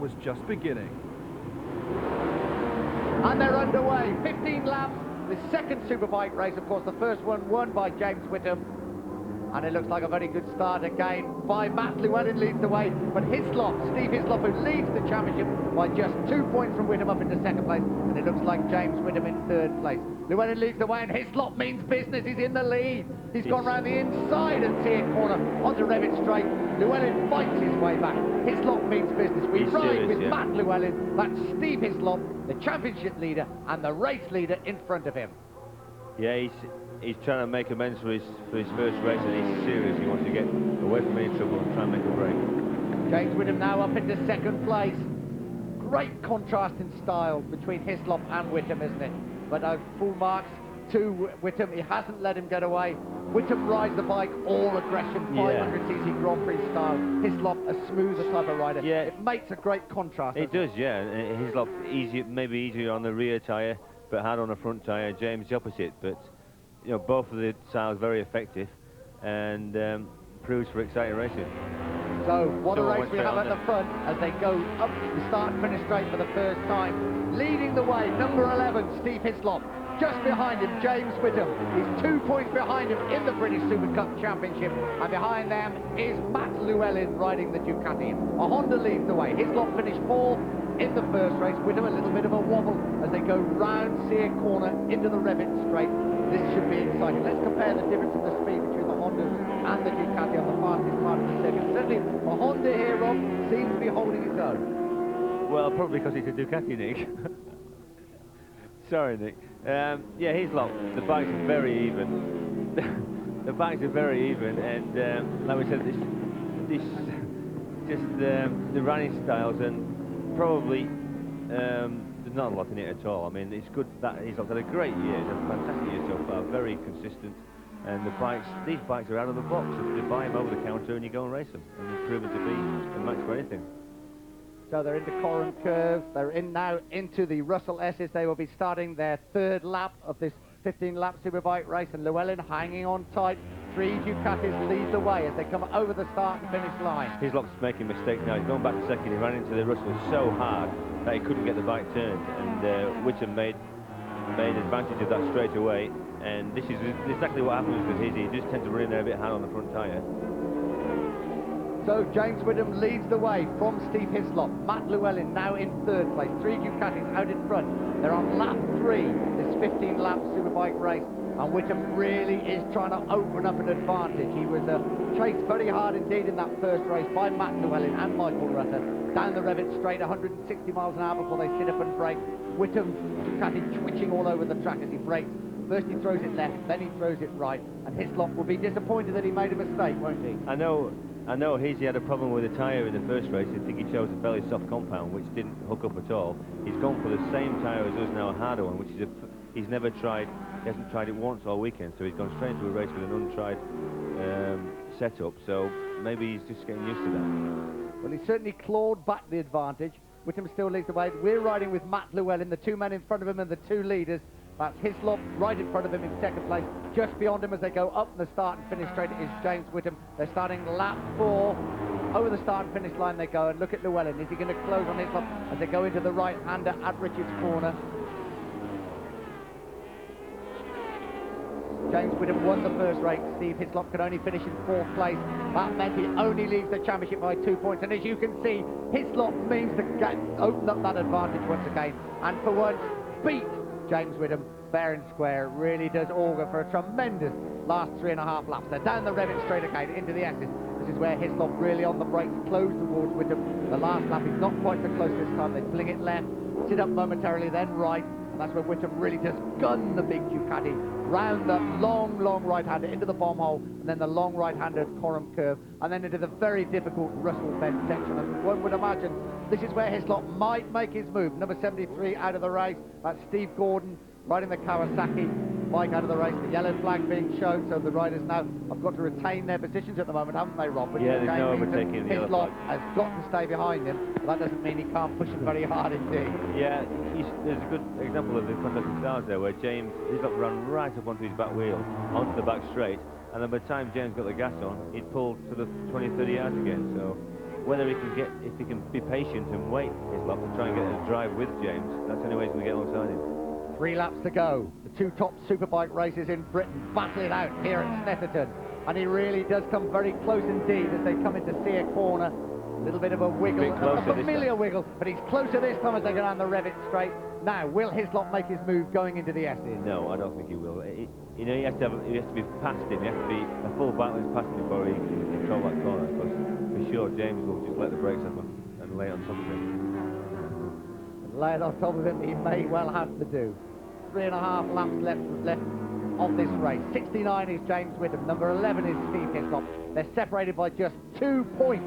was just beginning. And they're underway, 15 laps, the second Superbike race, of course, the first one won by James Whitham. And it looks like a very good start again by Matt Llewellyn leads the way, but Hislop, Steve Hislop, who leads the championship by just 2 points from Whitham up into second place, and it looks like James Whitham in third place. Llewellyn leads the way, and Hislop means business, he's in the lead. He's gone round the inside of Tier Corner onto Revitt Straight. Llewellyn fights his way back. Hislop means business. We ride with Matt Llewellyn, that's Steve Hislop, the championship leader, and the race leader in front of him. Yeah, he's trying to make amends for his first race, and he's serious. He wants to get away from any trouble and try and make a break. James Whitham now up into second place. Great contrast in style between Hislop and Whitham, isn't it? But full marks to Whitham. He hasn't let him get away. Whitham rides the bike all aggression, 500cc Grand Prix style. Hislop a smoother type of rider. Yeah, it makes a great contrast. It does, yeah. Hislop maybe easier on the rear tyre, but hard on the front tyre. James the opposite, but you know, both of the styles very effective and proves for exciting racing. So what a race we have at the front as they go up the start and finish straight for the first time. Leading the way, number 11, Steve Hislop. Just behind him, James Whitham. He's 2 points behind him in the British Supercup Championship. And behind them is Matt Llewellyn riding the Ducati. A Honda leads the way. Hislop finished 4th in the first race. Whitham a little bit of a wobble as they go round Sear Corner into the Revitt Straight. This should be exciting. Let's compare the difference in the speed between the Hondas and the Ducati on the fastest part of the circuit. Certainly, the Honda here, Rob, seems to be holding its own. Well, probably because it's a Ducati, Nick. Sorry, Nick. Yeah, Hislop, the bikes are very even. The bikes are very even, and like we said, the running styles, and probably there's not a lot in it at all. I mean, it's good that Hislop's had a great year. It's a fantastic year so far, very consistent. And these bikes are out of the box. You buy them over the counter and you go and race them, and they've proven to be a match for anything. So they're into Coram Curve. They're now into the Russell S's. They will be starting their third lap of this 15-lap Superbike race, and Llewellyn hanging on tight. 3 Ducatis lead the way as they come over the start and finish line. Hislop's making mistakes now. He's going back to second. He ran into the Russell so hard that he couldn't get the bike turned, and Whitham made advantage of that straight away. And this is exactly what happens with his. He just tends to run in there a bit hard on the front tyre. So James Whitham leads the way from Steve Hislop. Matt Llewellyn now in third place. 3 Ducatis out in front. They're on lap 3, this 15-lap Superbike race. And Whitham really is trying to open up an advantage. He was chased very hard indeed in that first race by Matt Llewellyn and Michael Rutter. Down the Revitt Straight, 160 miles an hour before they sit up and brake. Whitham, Ducati twitching all over the track as he brakes. First he throws it left, then he throws it right. And Hislop will be disappointed that he made a mistake, won't he? I know he had a problem with the tyre in the first race. I think he chose a fairly soft compound, which didn't hook up at all. He's gone for the same tyre as us now, a harder one, which is he's never tried. He hasn't tried it once all weekend, so he's gone straight into a race with an untried setup. So maybe he's just getting used to that. Well, he certainly clawed back the advantage. Whitham still leads the way. We're riding with Matt Llewellyn, the 2 men in front of him and the 2 leaders. That's Hislop right in front of him in second place. Just beyond him as they go up the start and finish straight is James Whitham. They're starting lap 4. Over the start and finish line they go, and look at Llewellyn. Is he going to close on Hislop as they go into the right-hander at Richards Corner? James Whitham won the first race. Steve Hislop could only finish in 4th place. That meant he only leads the championship by 2 points. And as you can see, Hislop means to open up that advantage once again. And for once, beat James Whitham fair and square. Really does augur for a tremendous last 3.5 laps. They're down the Revitt Straight again into the S's. This is where Hislop really on the brakes, close towards Whitham. The last lap is not quite so close this time. They fling it left, sit up momentarily, then right. And that's where Whitham really does gun the big Ducati round the long right-hander into the bomb hole, and then the long right-hander at Coram Curve, and then into the very difficult Russell Bend section. And one would imagine this is where Hislop might make his move. Number 73 out of the race. That's Steve Gordon riding the Kawasaki bike out of the race. The yellow flag being shown, so the riders now have got to retain their positions at the moment, haven't they, Rob? But yeah, there's no overtaking the yellow flag. Hislop has got to stay behind him, but that doesn't mean he can't push him very hard indeed. Yeah, there's a good example of the contested stars there, where James Hislop ran right up onto his back wheel, onto the back straight, and then by the time James got the gas on, he'd pulled sort of 20-30 yards again, so whether he can if he can be patient and wait Hislop to try and get a drive with James. That's the only way he's going to get alongside him. 3 laps to go. The 2 top superbike races in Britain battling out here at Snetterton. And he really does come very close indeed as they come into Sear Corner. A little bit of a wiggle, a familiar wiggle, but he's closer this time as they go down the Reddit straight. Now, will Hislop make his move going into the S's? No, I don't think he will. You know, he has to be past him. He has to be a full battle past him before he can control that corner. Because for sure, James will just let the brakes off and lay it on top of him. Lay it on top of him, he may well have to do. 3.5 laps left of this race. 69 is James Whitham, number 11 is Steve Hislop. They're separated by just 2 points.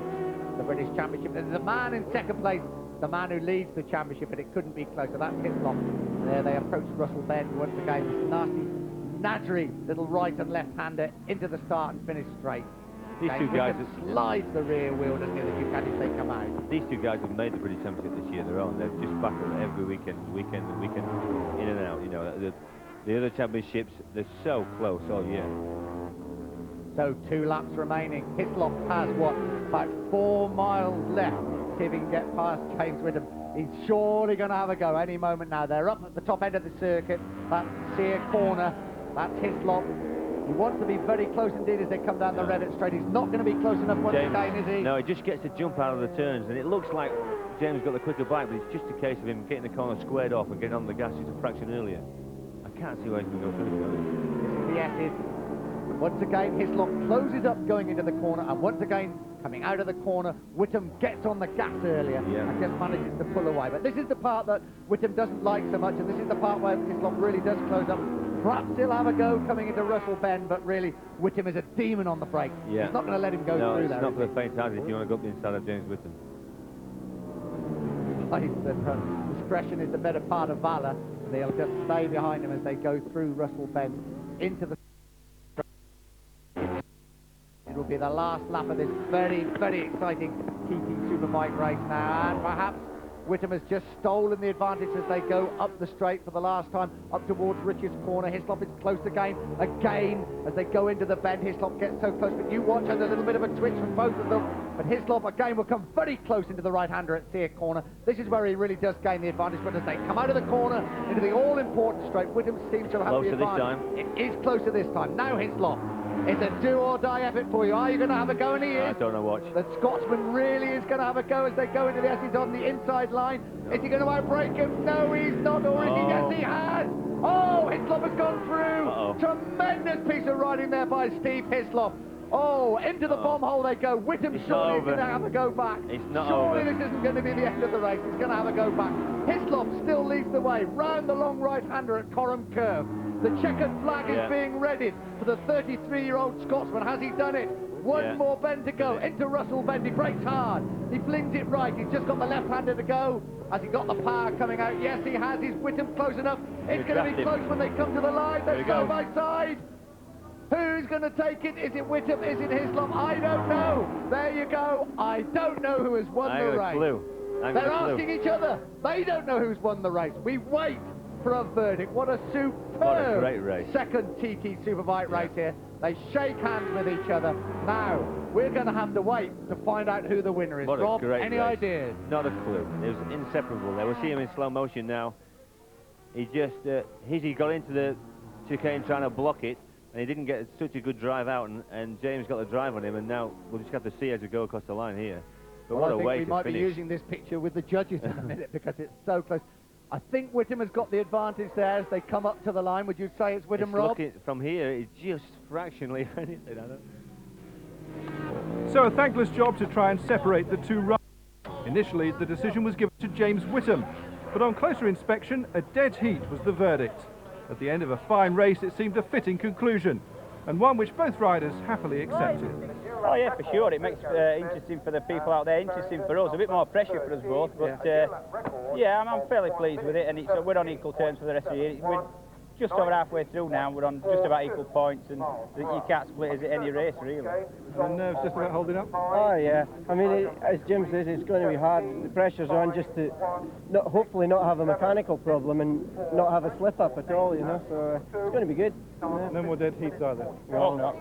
The British Championship. There's a man in second place, the man who leads the championship, but it couldn't be closer. That's Hislop. There they approach Russell Bend once again. This nasty, nadry little right and left-hander into the start and finish straight. These two guys slides the rear wheel, doesn't he, that you can if they come out. These two guys have made the British Championship this year. They're on. They've just battled every weekend, in and out. You know, the other championships, they're so close all year. So 2 laps remaining. Hislop has about 4 miles left. See if he can get past James Whitham. He's surely going to have a go any moment now. They're up at the top end of the circuit. That's Sear Corner. That's Hislop. He wants to be very close indeed as they come down the Reddit straight. He's not going to be close enough once again, is he? No, he just gets to jump out of the turns, and it looks like James got the quicker bike, but it's just a case of him getting the corner squared off and getting on the gas just a fraction earlier. I can't see where he's going to go through. This is the S's. Once again, Hislop closes up going into the corner, and once again, coming out of the corner, Whitham gets on the gas earlier and just manages to pull away. But this is the part that Whitham doesn't like so much, and this is the part where Hislop really does close up. Perhaps he'll have a go coming into Russell Bend, but really, Whitham is a demon on the brake. Yeah. He's not going to let him go through there. No, it's not for the faint-hearted if you want to go up the inside of James Whitham. Discretion is the better part of valour. They'll just stay behind him as they go through Russell Bend into the... It will be the last lap of this very, very exciting TT Superbike race now, and perhaps Whitham has just stolen the advantage as they go up the straight for the last time, up towards Richard's Corner. Hislop is close again, as they go into the bend. Hislop gets so close, but you watch as a little bit of a twitch from both of them. But Hislop again will come very close into the right-hander at Sear Corner. This is where he really does gain the advantage, but as they come out of the corner into the all-important straight, Whitham seems to have the advantage. Closer this time. It is closer this time. Now Hislop. It's a do-or-die effort for you. Are you going to have a go? And he is. I don't know what. The Scotsman really is going to have a go as they go into the S's on the inside line. Is he going to outbrake him? No, he's not. Or is he? Yes, he has. Oh, Hislop has gone through. Tremendous piece of riding there by Steve Hislop. Oh, into the bomb hole they go. Whitham surely is going to have a go back. It's not surely over. This isn't going to be the end of the race. He's going to have a go back. Hislop still leads the way round the long right-hander at Coram Curve. The checkered flag is being readied for the 33-year-old Scotsman. Has he done it? One more bend to go. Into Russell Bend. He brakes hard. He flings it right. He's just got the left-hander to go. Has he got the power coming out? Yes, he has. Is Whitham close enough? It's going to be close when they come to the line. They're side by side. Who's going to take it? Is it Whitham? Is it Hislop? I don't know. There you go. I don't know who has won the race. They're asking each other. They don't know who's won the race. We wait for a verdict. What a superb great race. Second TT Superbike race here. They shake hands with each other. Now, we're going to have to wait to find out who the winner is. What Rob, a great any race. ideas? Not a clue. It was inseparable there. We'll see him in slow motion now. He just, he got into the chicane trying to block it, and he didn't get such a good drive out, and James got the drive on him, and now we'll just have to see as we go across the line here. But well, what a way to I think we might finish. be using this picture with the judges in a minute because it's so close. I think Whitham has got the advantage there as they come up to the line. Would you say it's Whitham, Rob? From here, it's just fractionally anything. So a thankless job to try and separate the two riders. Initially, the decision was given to James Whitham, but on closer inspection, a dead heat was the verdict. At the end of a fine race, it seemed a fitting conclusion, and one which both riders happily accepted. Oh yeah, for sure. It makes interesting for the people out there, interesting for us. A bit more pressure for us both, but yeah, I'm fairly pleased with it, and we're on equal terms for the rest of the year. We're just over halfway through now. We're on just about equal points, and you can't split us at any race, really. And nerves just about holding up? Oh yeah, I mean, as Jim says, it's going to be hard. The pressure's on just to hopefully not have a mechanical problem and not have a slip-up at all, you know, so it's going to be good. No more dead heats either. No, not.